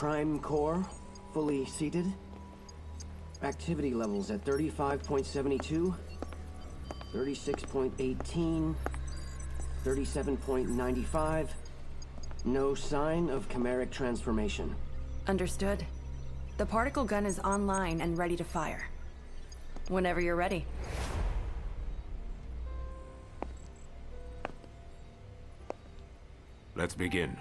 Prime core, fully seated. Activity levels at 35.72, 36.18, 37.95. No sign of chimeric transformation. Understood. The particle gun is online and ready to fire. Whenever you're ready. Let's begin.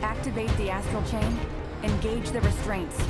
Activate the astral chain. Engage the restraints.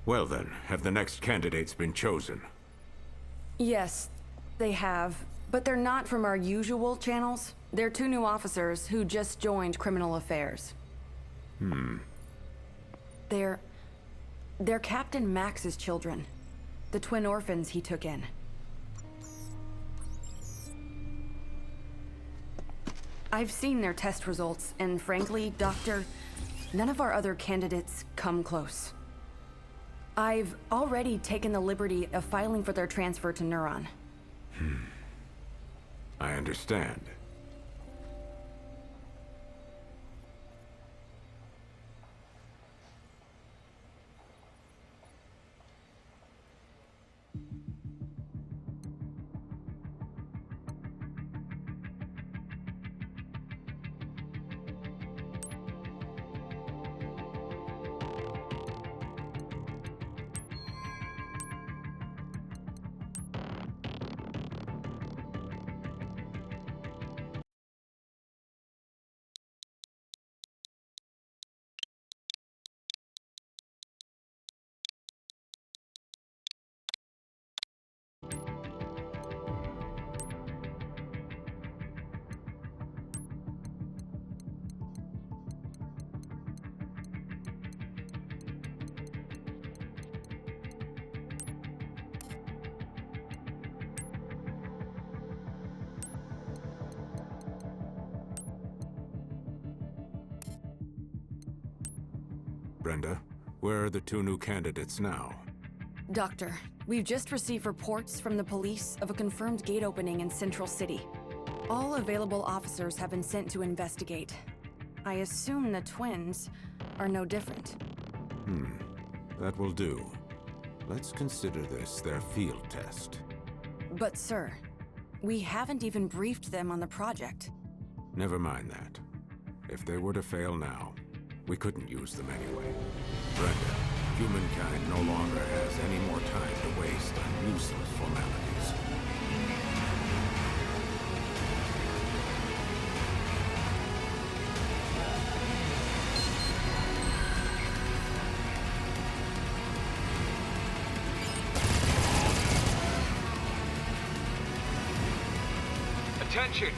Well then, have the next candidates been chosen? Yes, they have. But they're not from our usual channels. They're two new officers who just joined criminal affairs. They're Captain Max's children. The twin orphans he took in. I've seen their test results, and frankly, Doctor, none of our other candidates come close. I've already taken the liberty of filing for their transfer to Neuron. I understand. Brenda, where are the two new candidates now? Doctor, we've just received reports from the police of a confirmed gate opening in Central City. All available officers have been sent to investigate. I assume the twins are no different. That will do. Let's consider this their field test. But sir, we haven't even briefed them on the project. Never mind that. If they were to fail now, we couldn't use them anyway. Brenda, humankind no longer has any more time to waste on useless formalities. Attention!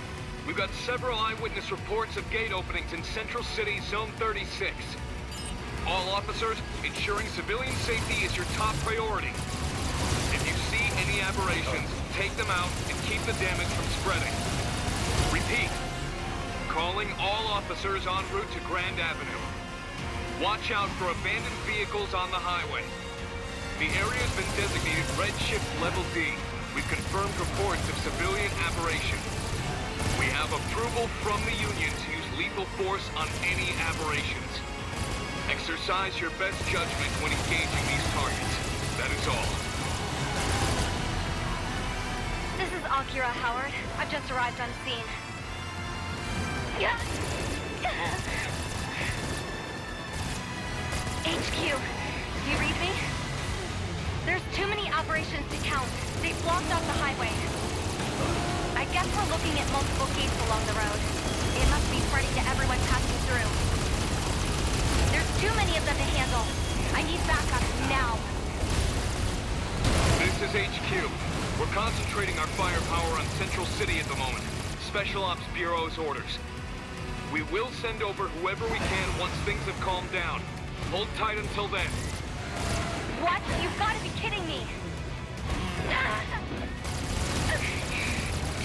We've got several eyewitness reports of gate openings in Central City, Zone 36. All officers, ensuring civilian safety is your top priority. If you see any aberrations, take them out and keep the damage from spreading. Repeat. Calling all officers en route to Grand Avenue. Watch out for abandoned vehicles on the highway. The area has been designated Red Shift Level D. We've confirmed reports of civilian aberration. We have approval from the Union to use lethal force on any aberrations. Exercise your best judgment when engaging these targets. That is all. This is Akira, Howard. I've just arrived on scene. HQ, do you read me? There's too many aberrations to count. They've blocked off the highway. I guess we're looking at multiple gates along the road. It must be spreading to everyone passing through. There's too many of them to handle. I need backup now. This is HQ. We're concentrating our firepower on Central City at the moment. Special Ops Bureau's orders. We will send over whoever we can once things have calmed down. Hold tight until then. What? You've got to be kidding me!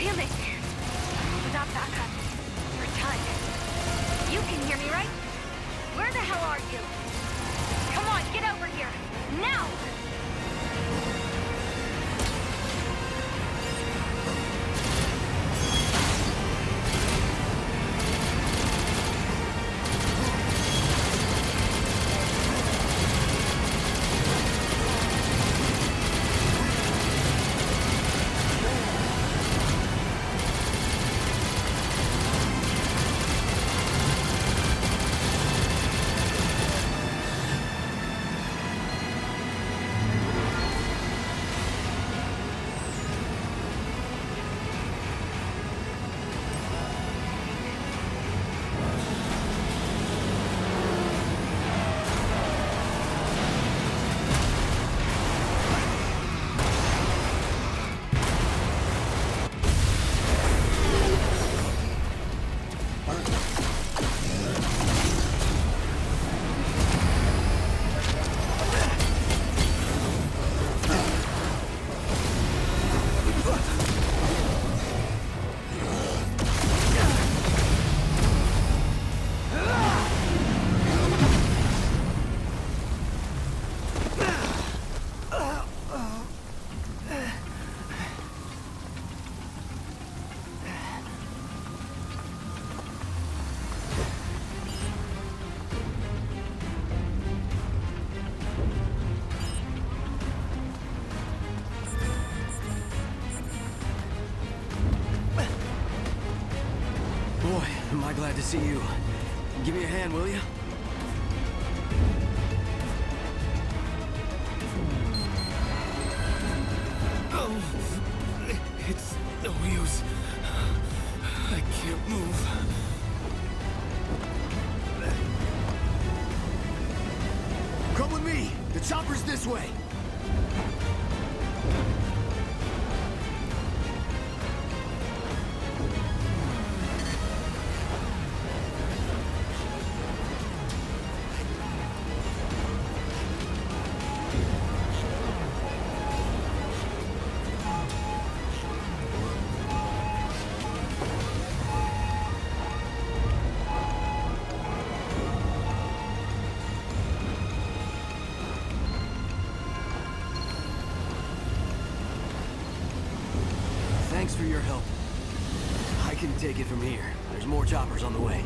Damn it! Without backup, we're done. You can hear me, right? Where the hell are you? Come on, get over here! Now! Am I glad to see you. Give me a hand, will you? Oh, it's no use. I can't move. Come with me! The chopper's this way! Thanks for your help. I can take it from here. There's more choppers on the way.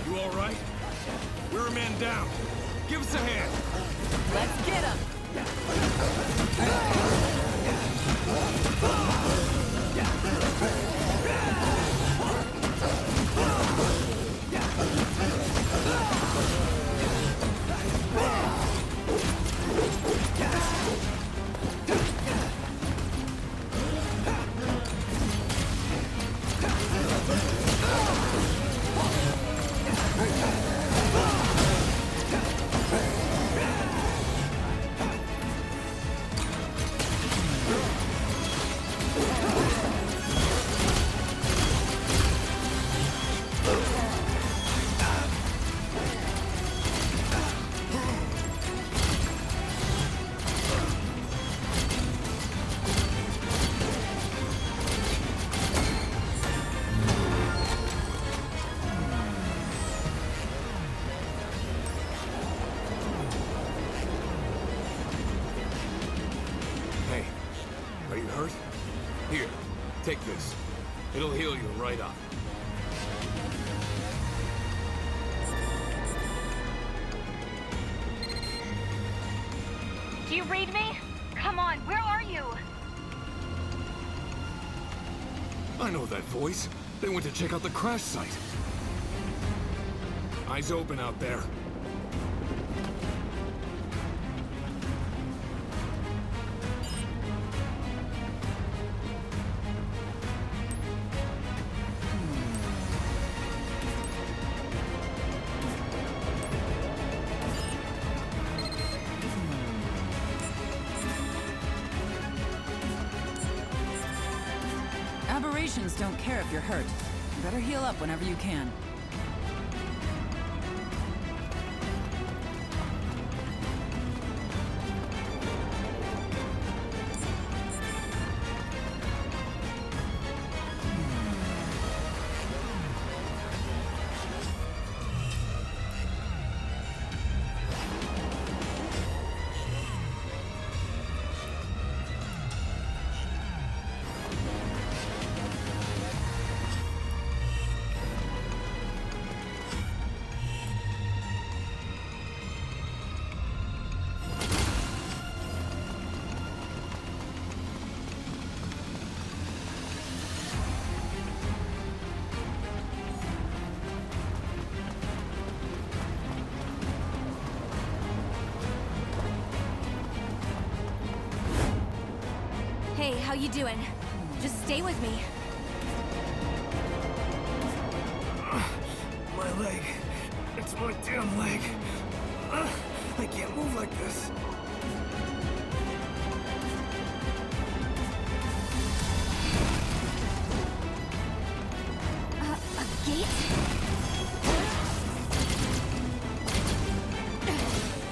You all right? We're a man down. Give us a hand. Let's get him! Hey, are you hurt? Here, take this. It'll heal you right up. Do you read me? Come on, where are you? I know that voice. They went to check out the crash site. Eyes open out there. Aberrations don't care if you're hurt. You better heal up whenever you can. Hey, how you doing? Just stay with me. My leg. It's my damn leg. I can't move like this. A gate?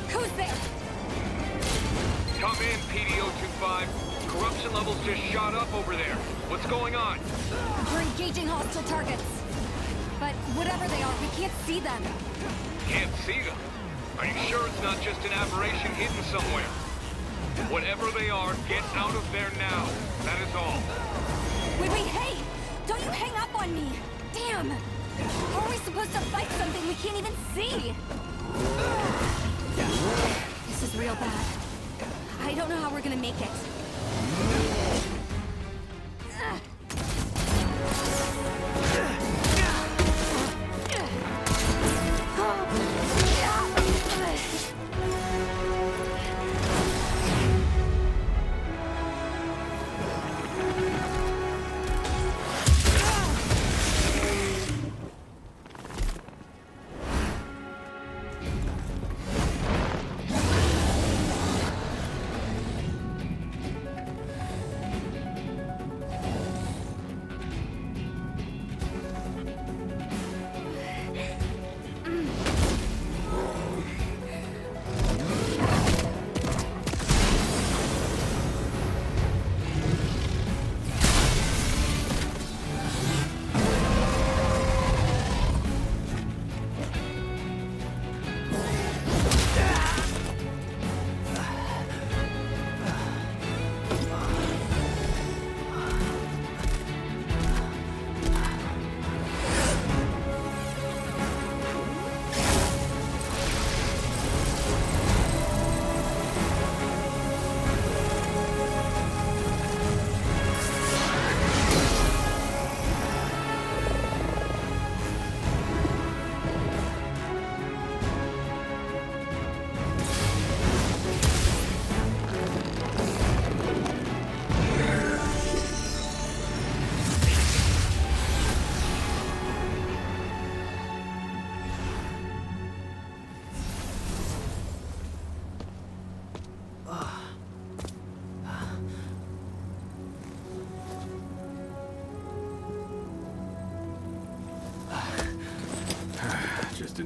Who's there? Come in, PDO-25. Corruption levels just shot up over there. What's going on? We're engaging hostile targets. But whatever they are, we can't see them. Can't see them. Are you sure it's not just an aberration hidden somewhere? Whatever they are, get out of there now. That is all. Wait, hey! Don't you hang up on me! Damn! How are we supposed to fight something we can't even see? This is real bad. I don't know how we're gonna make it.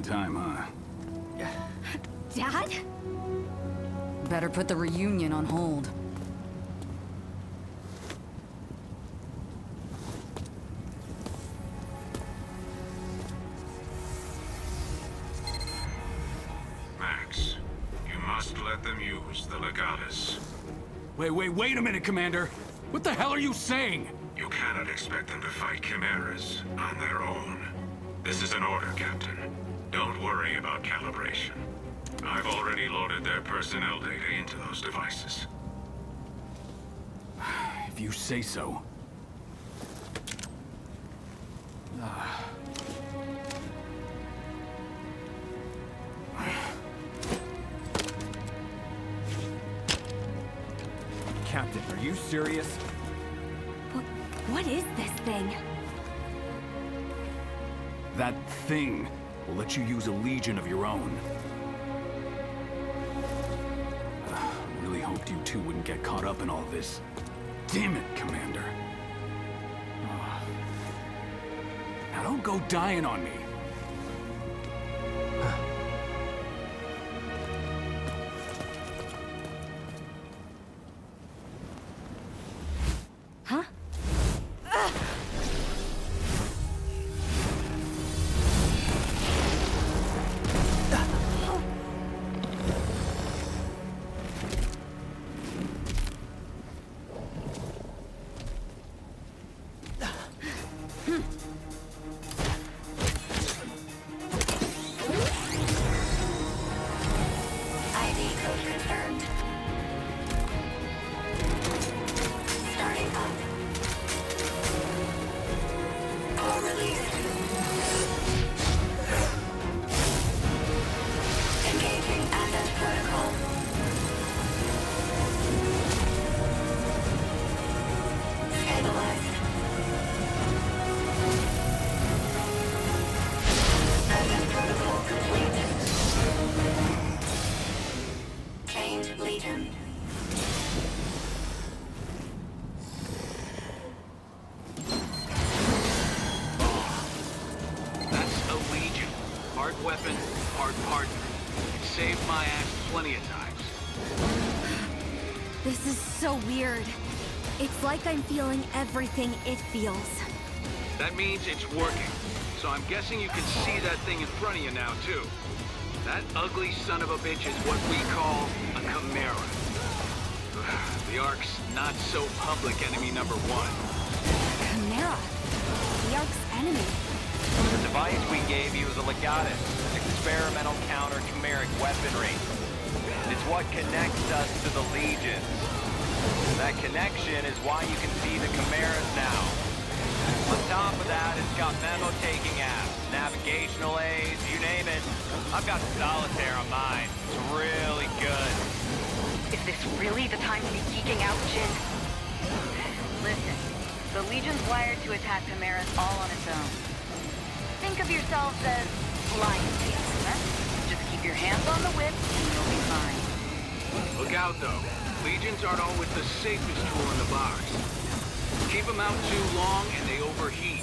time, huh? Dad? Better put the reunion on hold. Max, you must let them use the legatus. Wait a minute, Commander! What the hell are you saying? You cannot expect them to fight chimeras on their own. This is an order, Captain. Don't worry about calibration. I've already loaded their personnel data into those devices. If you say so. Captain, are you serious? What is this thing? That thing will let you use a legion of your own. Really hoped you two wouldn't get caught up in all this. Damn it, Commander. Now don't go dying on me. Huh? Weapon, hard partner. It saved my ass plenty of times. This is so weird. It's like I'm feeling everything it feels. That means it's working. So I'm guessing you can see that thing in front of you now, too. That ugly son of a bitch is what we call a chimera. The Ark's not-so-public enemy number one. Chimera? The Ark's enemy? The device we gave you is a legatus, experimental counter-chimeric weaponry. It's what connects us to the legions. That connection is why you can see the chimeras now. On top of that, it's got memo-taking apps, navigational aids, you name it. I've got solitaire on mine. It's really good. Is this really the time to be geeking out, Jin? Listen, the Legion's wired to attack chimeras all on its own. Think of yourselves as lion pigs, huh? Just keep your hands on the whip and you'll be fine. Look out, though. Legions aren't always the safest tool in the box. Keep them out too long and they overheat,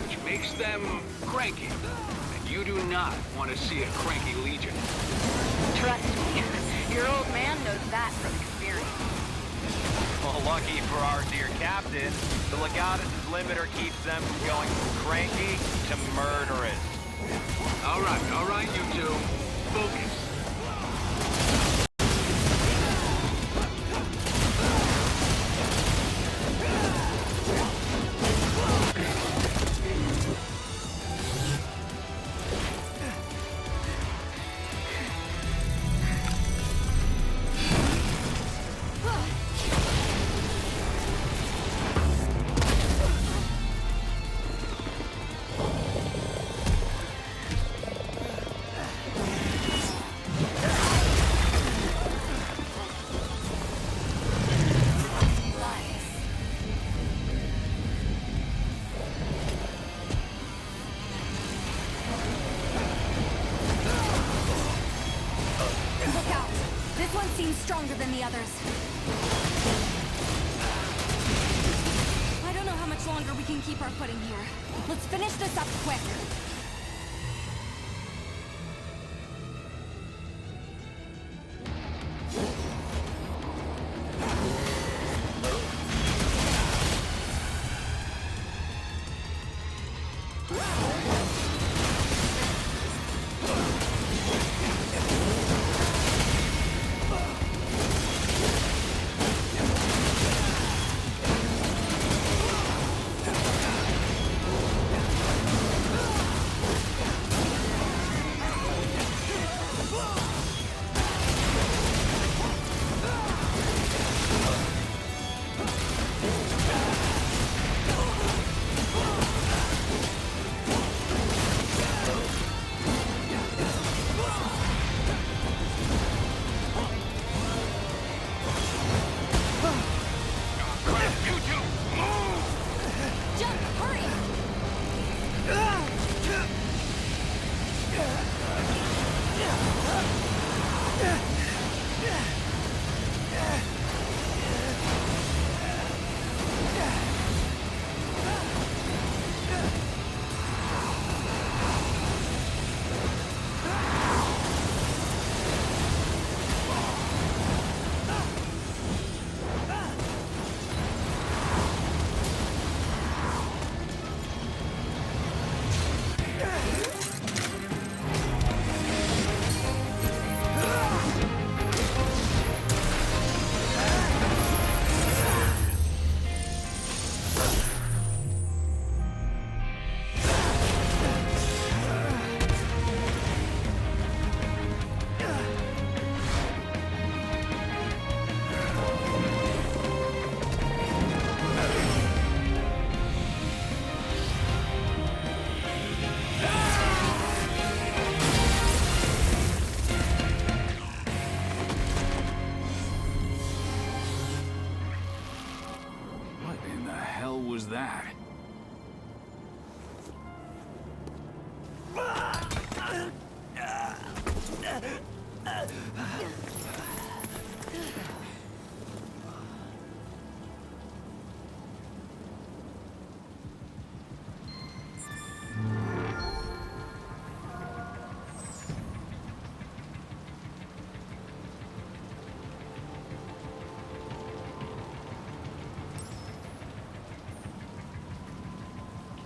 which makes them cranky. And you do not want to see a cranky Legion. Trust me, your old man knows that from experience. Well, lucky for our dear captain, the legatus' limiter keeps them from going from cranky to murderous. All right, you two. Focus. Stronger than the others. I don't know how much longer we can keep our footing here. Let's finish this up quick. That?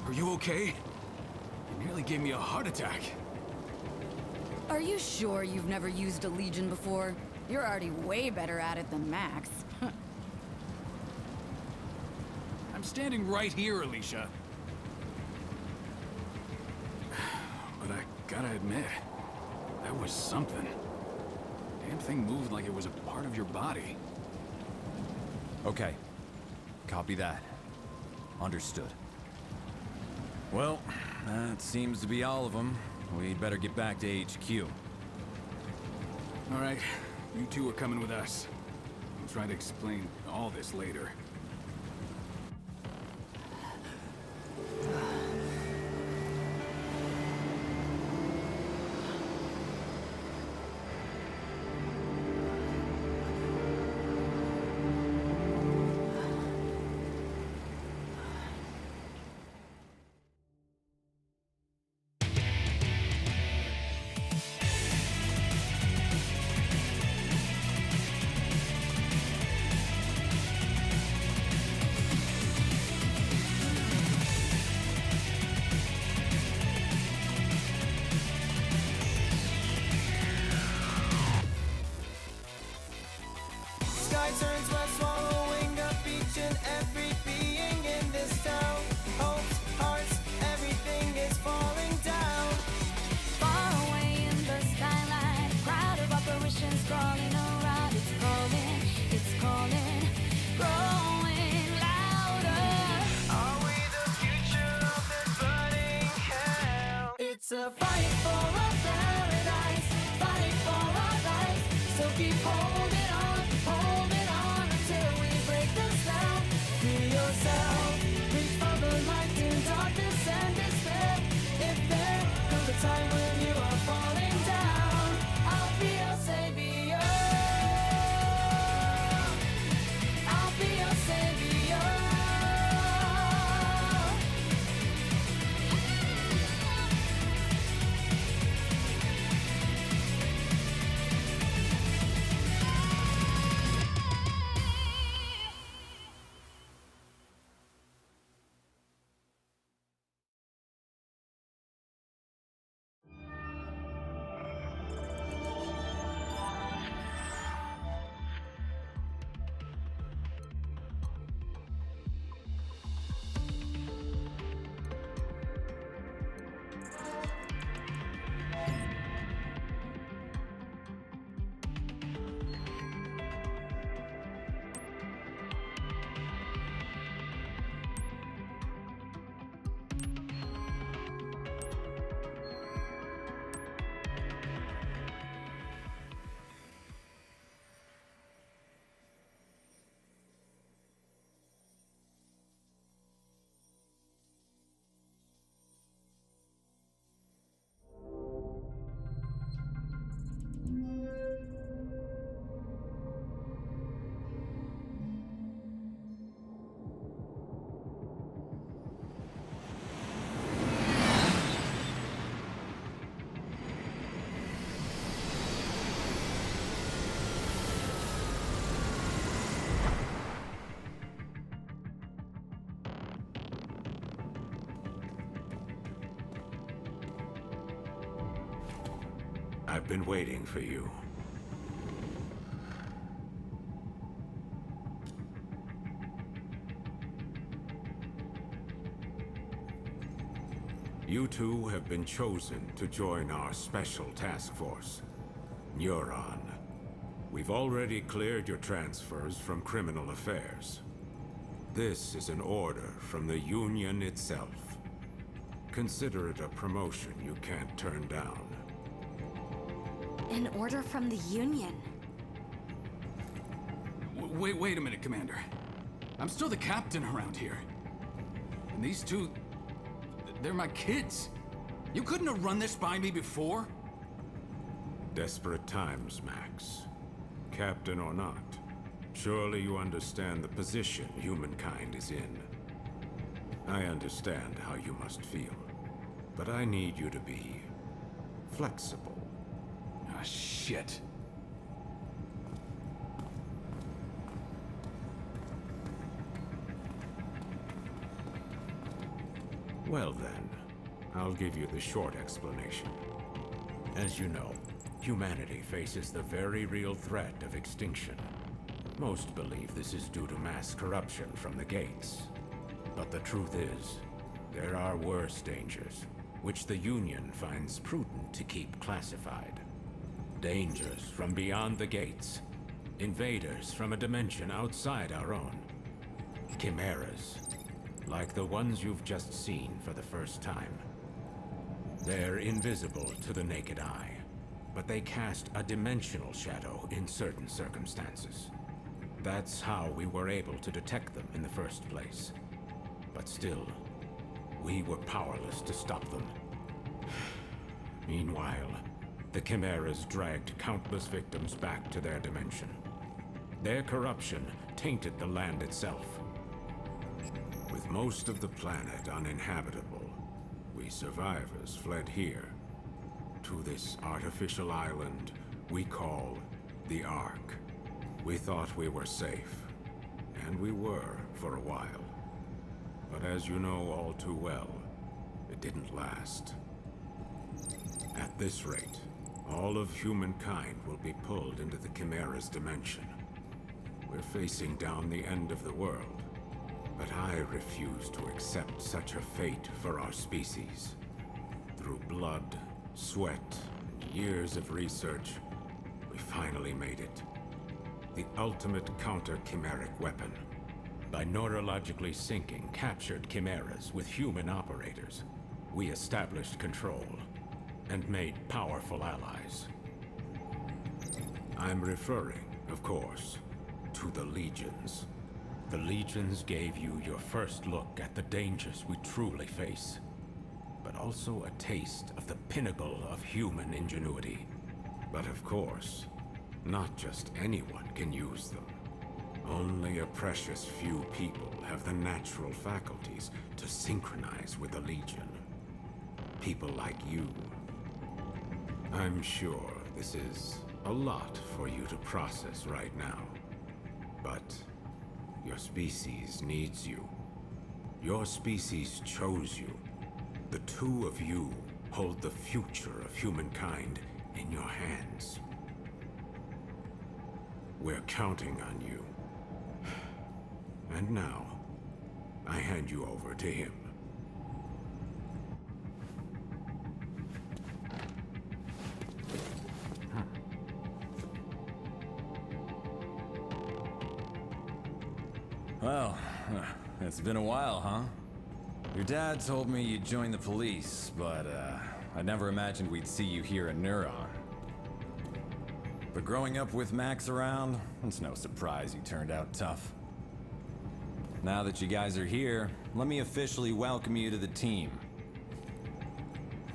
Are you okay? You nearly gave me a heart attack. Are you sure you've never used a Legion before? You're already way better at it than Max. I'm standing right here, Alicia. But I gotta admit, that was something. Damn thing moved like it was a part of your body. Okay. Copy that. Understood. Well, that seems to be all of them. We'd better get back to HQ. All right, you two are coming with us. I'll try to explain all this later. Turns west, swallowing up each and every being in this town. Hopes, hearts, everything is falling down. Far away in the skyline, crowd of apparitions crawling around. It's calling, growing louder. Are we the future of this burning hell? It's a fight for a paradise, fight for our lives. So keep holding on until we break the spell. Free yourself, reach for the light in darkness and despair. If there comes a time when you are falling down, I'll be your savior. I'll be your savior. been waiting for you. You two have been chosen to join our special task force, Neuron. We've already cleared your transfers from criminal affairs. This is an order from the Union itself. Consider it a promotion you can't turn down. An order from the Union. Wait a minute, Commander. I'm still the captain around here. And these two, they're my kids. You couldn't have run this by me before? Desperate times, Max. Captain or not, surely you understand the position humankind is in. I understand how you must feel, but I need you to be flexible. Ah, shit. Well then, I'll give you the short explanation. As you know, humanity faces the very real threat of extinction. Most believe this is due to mass corruption from the gates. But the truth is, there are worse dangers, which the Union finds prudent to keep classified. Dangers from beyond the gates. Invaders from a dimension outside our own. Chimeras, like the ones you've just seen for the first time. They're invisible to the naked eye, but they cast a dimensional shadow in certain circumstances. That's how we were able to detect them in the first place. But still, we were powerless to stop them. Meanwhile, the Chimeras dragged countless victims back to their dimension. Their corruption tainted the land itself. With most of the planet uninhabitable, we survivors fled here, to this artificial island we call the Ark. We thought we were safe, and we were for a while. But as you know all too well, it didn't last. At this rate, all of humankind will be pulled into the Chimera's dimension. We're facing down the end of the world, but I refuse to accept such a fate for our species. Through blood, sweat, and years of research, we finally made it. The ultimate counter-chimeric weapon. By neurologically syncing captured chimeras with human operators, we established control and made powerful allies. I'm referring, of course, to the Legions. The Legions gave you your first look at the dangers we truly face, but also a taste of the pinnacle of human ingenuity. But of course, not just anyone can use them. Only a precious few people have the natural faculties to synchronize with the Legion. People like you. I'm sure this is a lot for you to process right now. But your species needs you. Your species chose you. The two of you hold the future of humankind in your hands. We're counting on you. And now, I hand you over to him. Well, it's been a while, huh? Your dad told me you'd join the police, but I never imagined we'd see you here at Neuron. But growing up with Max around, it's no surprise you turned out tough. Now that you guys are here, let me officially welcome you to the team.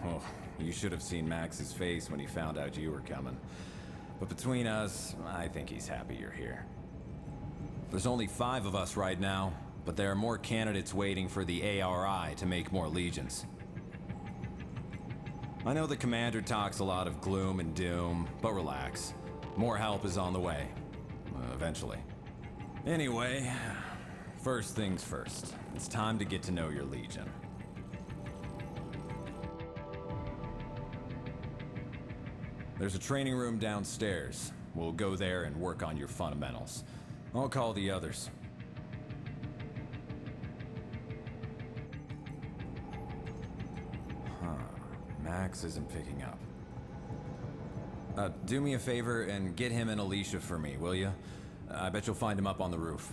Oh, you should have seen Max's face when he found out you were coming. But between us, I think he's happy you're here. There's only 5 of us right now, but there are more candidates waiting for the ARI to make more legions. I know the commander talks a lot of gloom and doom, but relax. More help is on the way. Eventually. Anyway, first things first. It's time to get to know your legion. There's a training room downstairs. We'll go there and work on your fundamentals. I'll call the others. Max isn't picking up. Do me a favor and get him and Alicia for me, will you? I bet you'll find him up on the roof.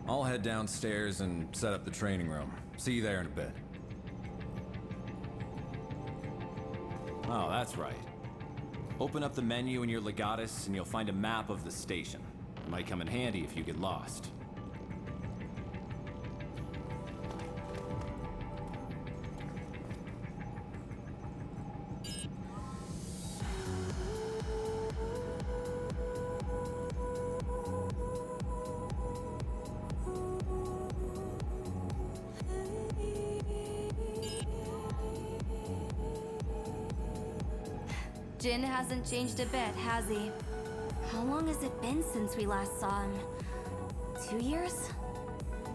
I'll head downstairs and set up the training room. See you there in a bit. Oh, that's right. Open up the menu in your Legatus and you'll find a map of the station. It might come in handy if you get lost. Jin hasn't changed a bit, has he? How long has it been since we last saw him? 2 years?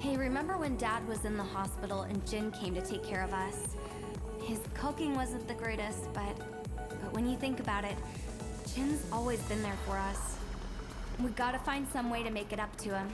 Hey, remember when Dad was in the hospital and Jin came to take care of us? His cooking wasn't the greatest, but when you think about it, Jin's always been there for us. We gotta find some way to make it up to him.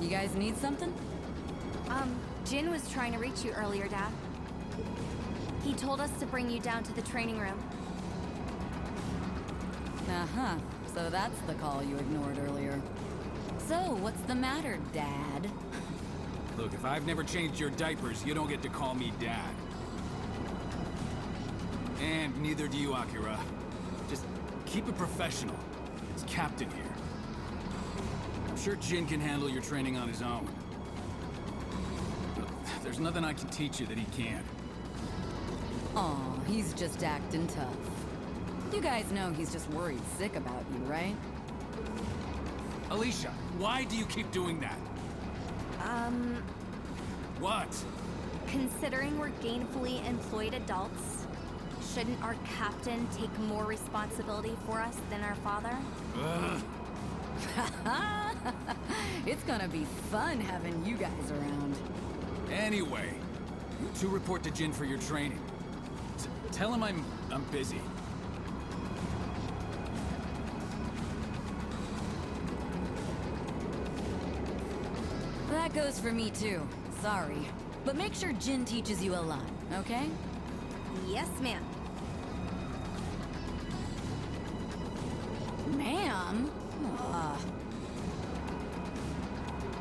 You guys need something? Jin was trying to reach you earlier, Dad. He told us to bring you down to the training room. Uh-huh. So that's the call you ignored earlier. So, what's the matter, Dad? Look, if I've never changed your diapers, you don't get to call me Dad. And neither do you, Akira. Just keep it professional. It's Captain here. I'm sure Jin can handle your training on his own. But there's nothing I can teach you that he can't. Aw, he's just acting tough. You guys know he's just worried sick about you, right? Alicia, why do you keep doing that? What? Considering we're gainfully employed adults, shouldn't our captain take more responsibility for us than our father? Ugh. It's gonna be fun having you guys around. Anyway, you two report to Jin for your training. Tell him I'm busy. That goes for me too. Sorry. But make sure Jin teaches you a lot, okay? Yes, ma'am. Ma'am?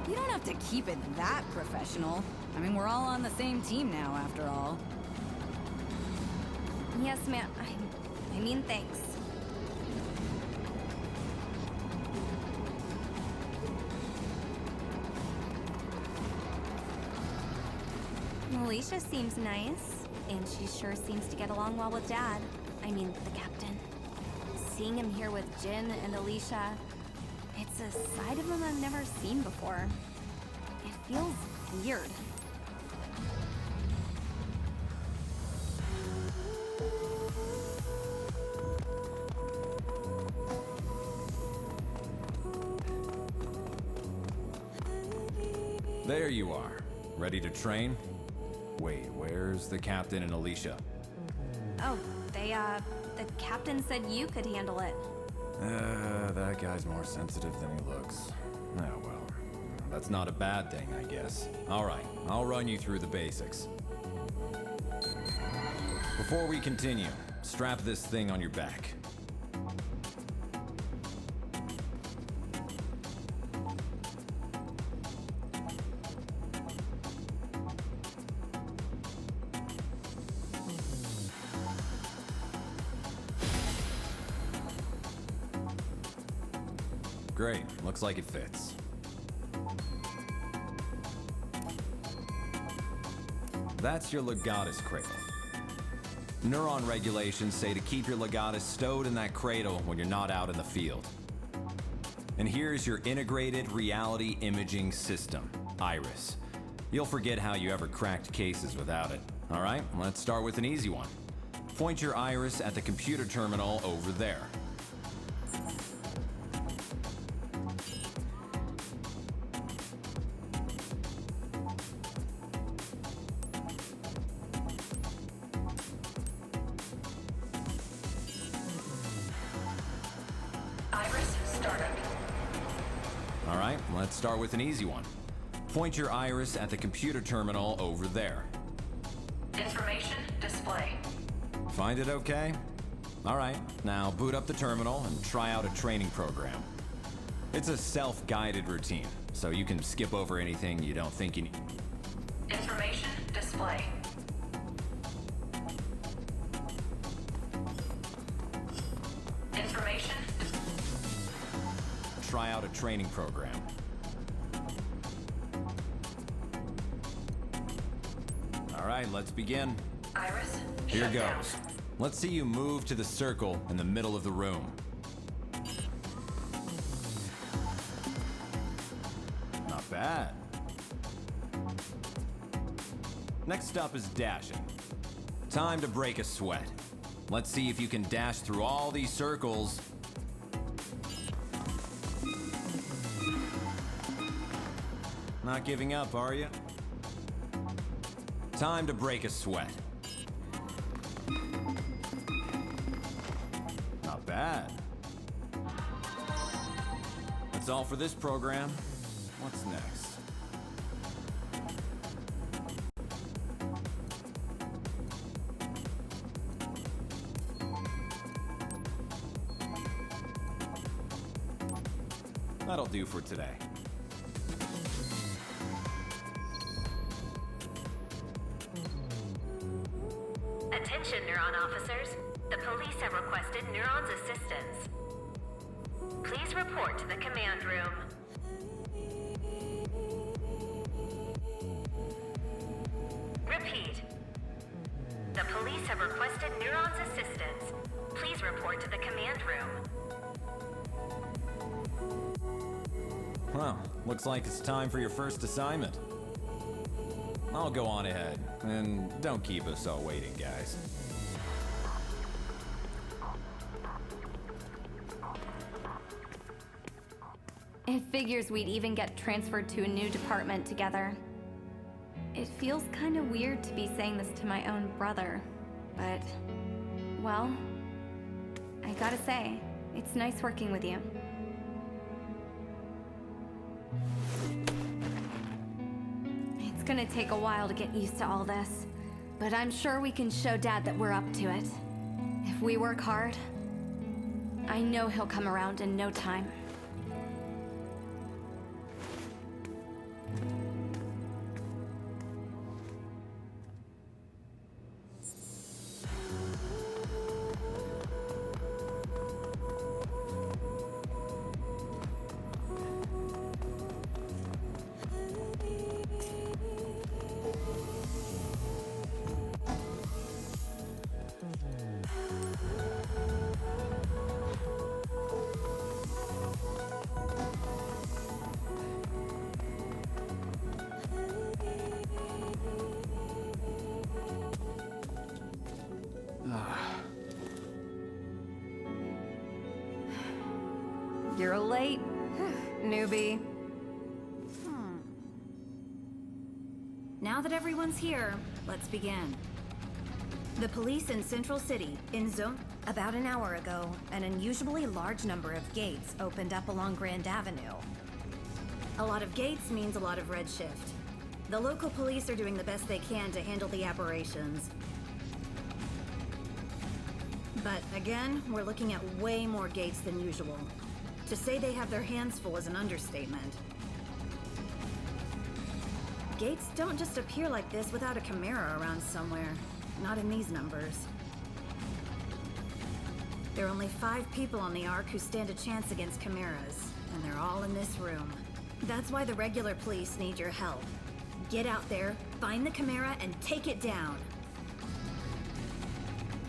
You don't have to keep it that professional. I mean, we're all on the same team now, after all. Yes, ma'am. I mean, thanks. Alicia seems nice, and she sure seems to get along well with Dad. I mean, the captain. Seeing him here with Jin and Alicia, it's a side of him I've never seen before. It feels weird. There you are. Ready to train? Wait, where's the captain and Alicia? Oh, the captain said you could handle it. That guy's more sensitive than he looks. Oh, well. That's not a bad thing, I guess. All right, I'll run you through the basics. Before we continue, strap this thing on your back. Great, looks like it fits. That's your legatus cradle. Neuron regulations say to keep your legatus stowed in that cradle when you're not out in the field. And here's your integrated reality imaging system, Iris. You'll forget how you ever cracked cases without it. All right, let's start with an easy one. Point your Iris at the computer terminal over there. Iris startup. All right, let's start with an easy one. Point your Iris at the computer terminal over there. Information display. Find it okay? All right, now boot up the terminal and try out a training program. It's a self-guided routine, so you can skip over anything you don't think you need. Information display. Information. Try out a training program. All right, let's begin. Iris. Here shut down. goes. Let's see you move to the circle in the middle of the room. Not bad. Next up is dashing. Time to break a sweat. Let's see if you can dash through all these circles. Not giving up, are you? Time to break a sweat. Not bad. That's all for this program. What's next? That'll do for today. Attention, Neuron officers. The police have requested Neuron's assistance. Please report to the command room. Repeat. The police have requested Neuron's assistance. Please report to the command room. Well, looks like it's time for your first assignment. I'll go on ahead, and don't keep us all waiting, guys. It figures we'd even get transferred to a new department together. It feels kind of weird to be saying this to my own brother, but, well, I gotta say, it's nice working with you. It's gonna take a while to get used to all this, but I'm sure we can show Dad that we're up to it. If we work hard, I know he'll come around in no time. You're late, newbie. Now that everyone's here, let's begin. The police in Central City, in zone... About an hour ago, an unusually large number of gates opened up along Grand Avenue. A lot of gates means a lot of redshift. The local police are doing the best they can to handle the aberrations. But again, we're looking at way more gates than usual. To say they have their hands full is an understatement. Gates don't just appear like this without a chimera around somewhere. Not in these numbers. There are only 5 people on the Ark who stand a chance against chimeras, and they're all in this room. That's why the regular police need your help. Get out there, find the chimera, and take it down.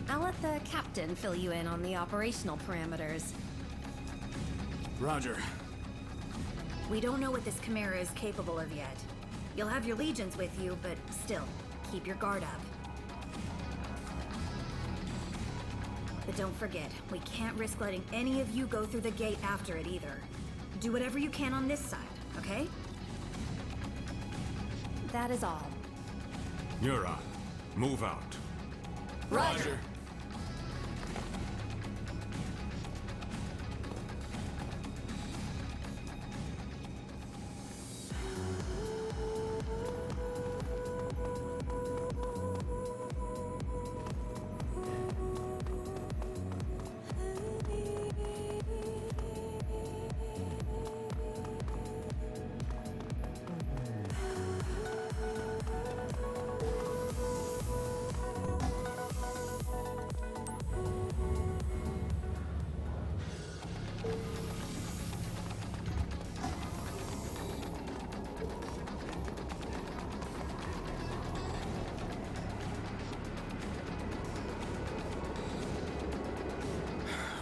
I'll let the captain fill you in on the operational parameters. Roger. We don't know what this chimera is capable of yet. You'll have your legions with you, but still, keep your guard up. But don't forget, we can't risk letting any of you go through the gate after it either. Do whatever you can on this side, okay? That is all. Neuron, move out. Roger.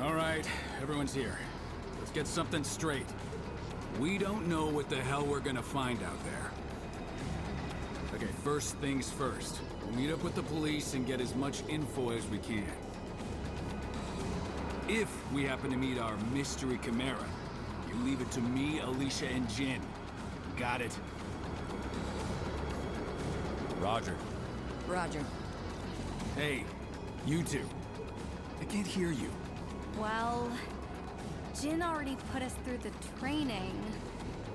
All right, everyone's here. Let's get something straight. We don't know what the hell we're gonna find out there. Okay, first things first. We'll meet up with the police and get as much info as we can. If we happen to meet our mystery chimera, you leave it to me, Alicia, and Jin. Got it? Roger. Roger. Hey, you two. I can't hear you. Well, Jin already put us through the training,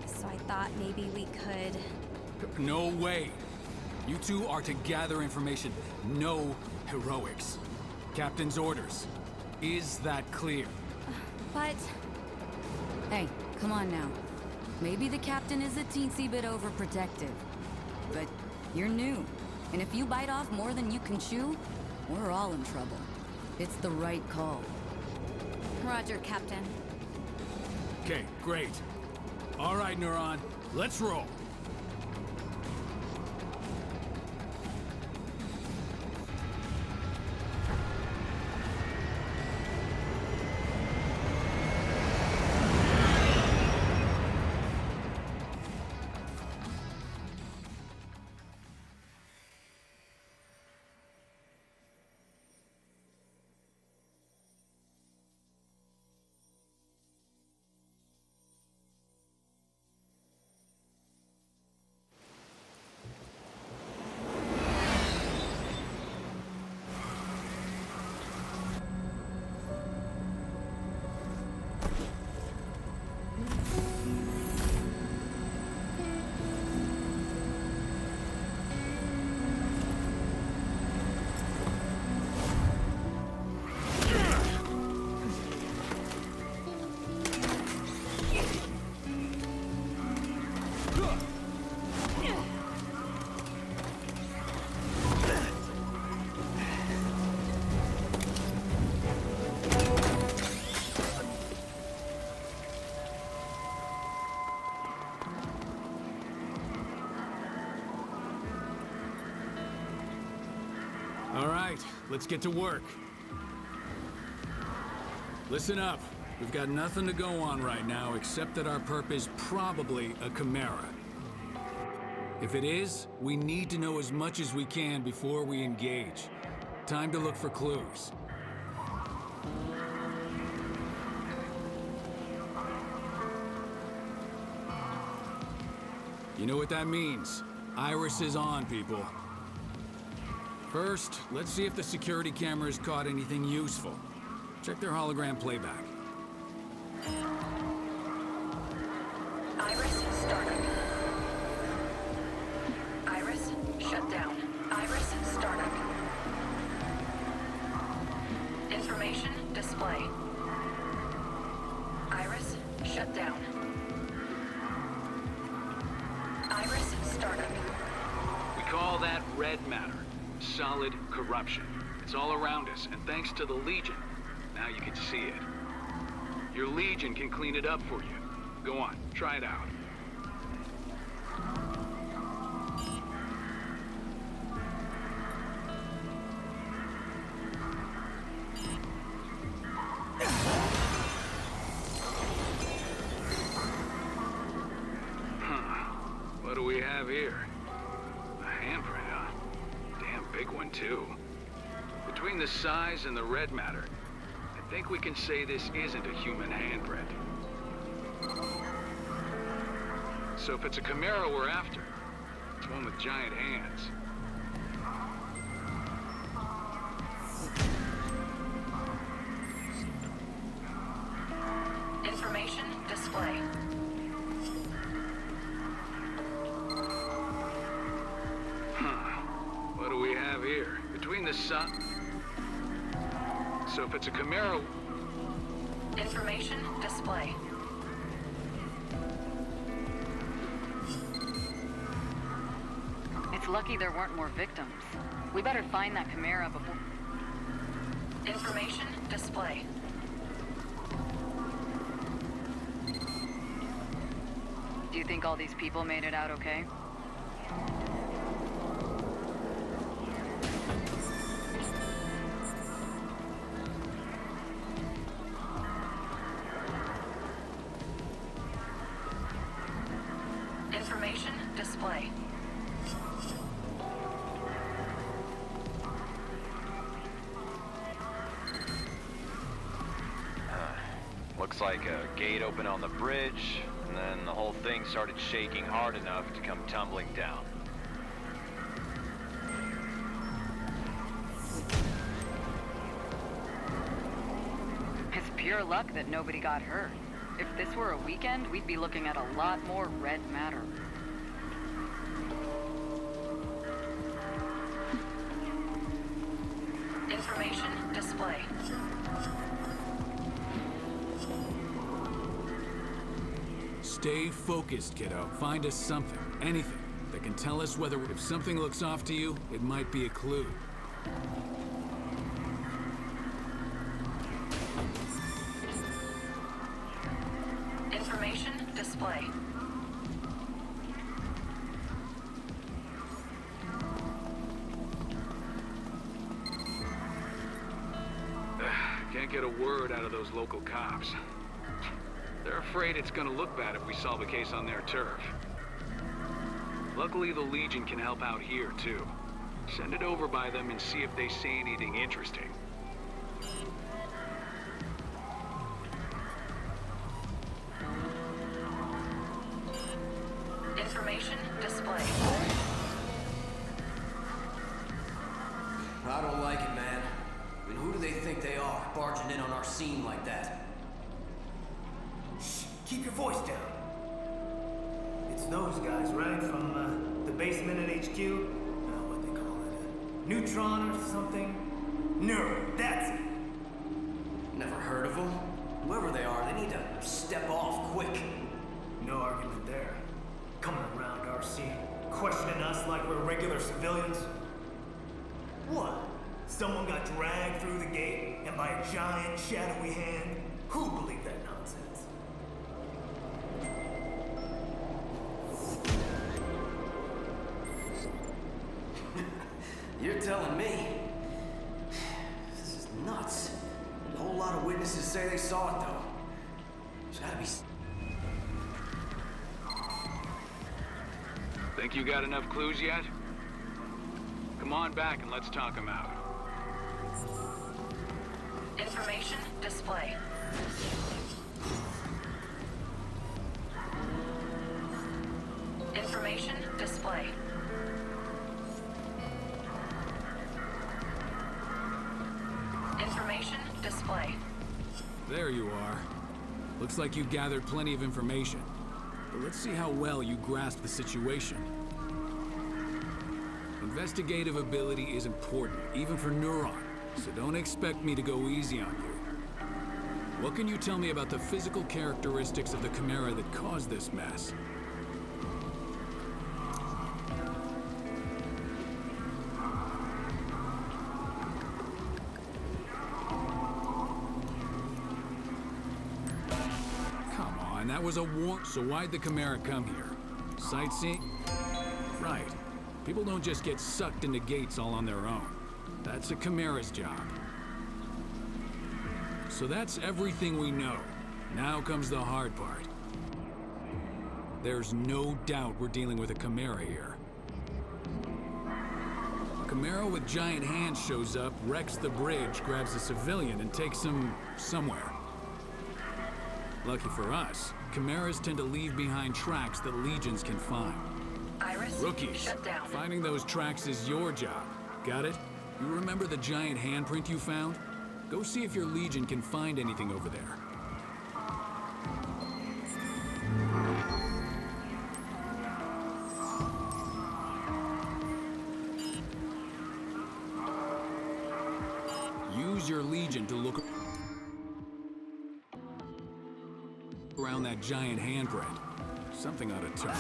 so I thought maybe we could... No way! You two are to gather information. No heroics. Captain's orders. Is that clear? But... Hey, come on now. Maybe the captain is a teensy bit overprotective. But you're new. And if you bite off more than you can chew, we're all in trouble. It's the right call. Roger, Captain. Okay, great. All right, Neuron, let's roll. All right, let's get to work. Listen up. We've got nothing to go on right now except that our perp is probably a chimera. If it is, we need to know as much as we can before we engage. Time to look for clues. You know what that means. Iris is on, people. First, let's see if the security cameras caught anything useful. Check their hologram playback. Iris, startup. Iris, shut down. Iris, startup. Information, display. Iris, shut down. Iris, startup. We call that red matter. Solid corruption. It's all around us, and thanks to the Legion, how you can see it. Your Legion can clean it up for you. Go on, try it out. What do we have here? A handprint, huh? Damn big one, too. Between the size and the red matter, I think we can say this isn't a human handprint. So if it's a chimera we're after, it's one with giant hands. Information display. What do we have here? Between the sun... So if it's a chimera... Information display. It's lucky there weren't more victims. We better find that chimera before... Information display. Do you think all these people made it out okay? Information display. Looks like a gate opened on the bridge, and then the whole thing started shaking hard enough to come tumbling down. It's pure luck that nobody got hurt. If this were a weekend, we'd be looking at a lot more red matter. Information display. Stay focused, kiddo. Find us something, anything, that can tell us whether if something looks off to you, it might be a clue. Information display. Can't get a word out of those local cops. They're afraid it's gonna look bad if we solve a case on their turf. Luckily, the Legion can help out here, too. Send it over by them and see if they say anything interesting. Information display. I don't like it, man. I mean, who do they think they are, barging in on our scene like that? Shh, keep your voice down. It's those guys, right? From the basement at HQ? What they call it? Neutron or something? Neuro, that's it. Never heard of them? Whoever they are, they need to step off quick. No argument there. Coming around our scene, questioning us like we're regular civilians. What? Someone got dragged through the gate, and by a giant, shadowy hand? Who believed that nonsense? You're telling me? This is nuts. A whole lot of witnesses say they saw it, though. There's gotta be... Think you got enough clues yet? Come on back and let's talk them out. Information display. Information display. Information display. There you are. Looks like you gathered plenty of information. But let's see how well you grasp the situation. Investigative ability is important, even for Neuron, so don't expect me to go easy on you. What can you tell me about the physical characteristics of the chimera that caused this mess? and that was a war. So why'd the Chimera come here? Sightseeing? Right. People don't just get sucked into gates all on their own. That's a Chimera's job. So that's everything we know. Now comes the hard part. There's no doubt we're dealing with a Chimera here. A Chimera with giant hands shows up, wrecks the bridge, grabs a civilian, and takes him somewhere. Lucky for us, Chimeras tend to leave behind tracks that legions can find. Iris, Rookies, shut down. finding those tracks is your job. Got it? You remember the giant handprint you found? Go see if your legion can find anything over there. Use your legion to look around that giant handprint. Something ought to turn up.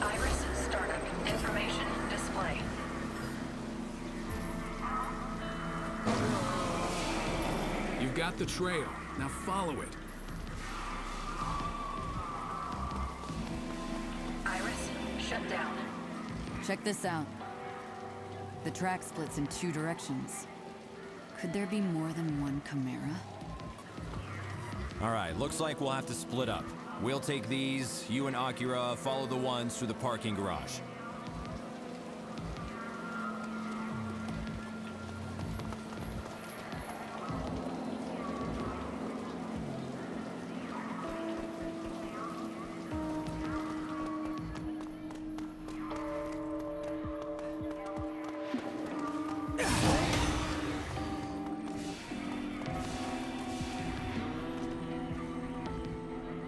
Iris, startup. Information display. You've got the trail. Now follow it. Iris, shut down. Check this out. The track splits in 2 directions. Could there be more than one Chimera? All right, looks like we'll have to split up. We'll take these, you and Akira follow the ones through the parking garage.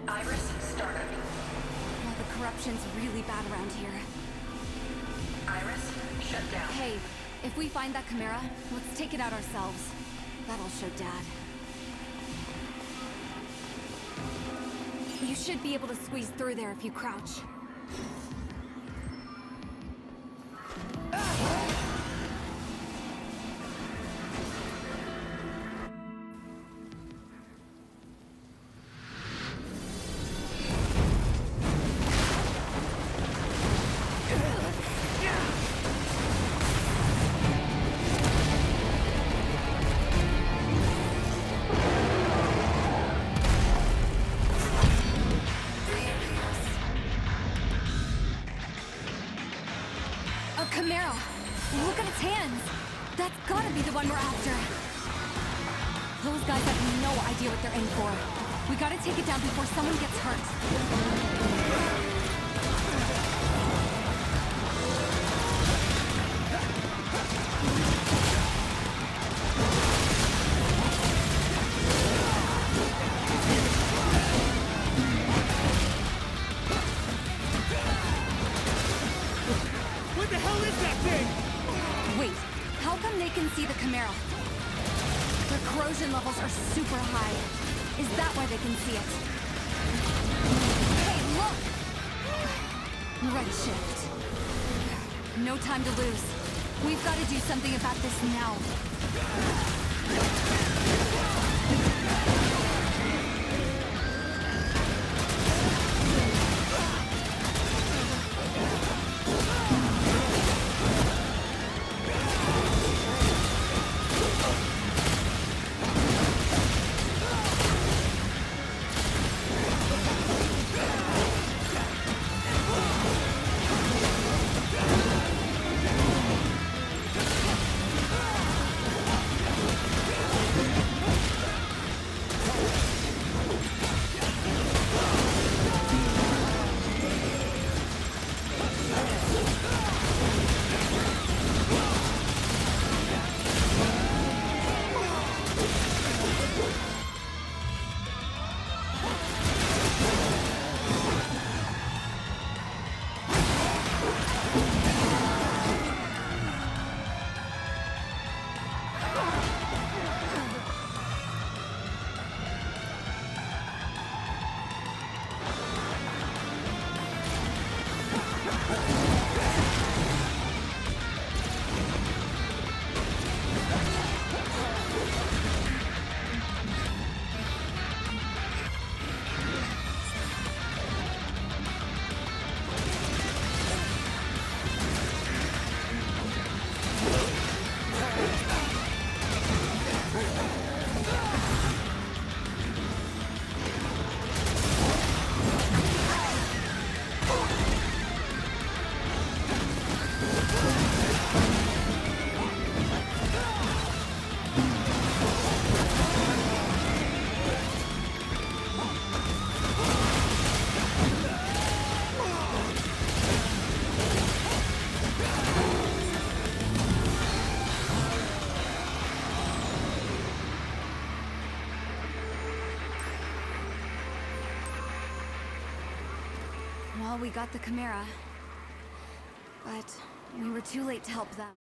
Iris, startup. Well, the corruption's really bad around here. Iris, shut down. Hey, if we find that Chimera, let's take it out ourselves. That'll show Dad. You should be able to squeeze through there if you crouch. A Chimera! Look at its hands! That's gotta be the one we're after! Those guys have no idea what they're in for. We gotta take it down before someone gets hurt. What the hell is that thing? Wait, how come they can see the Chimera? Their corrosion levels are super high. Is that why they can see it? Hey, look! Right shift. No time to lose. We've got to do something about this now. Well, we got the chimera. But we were too late to help them.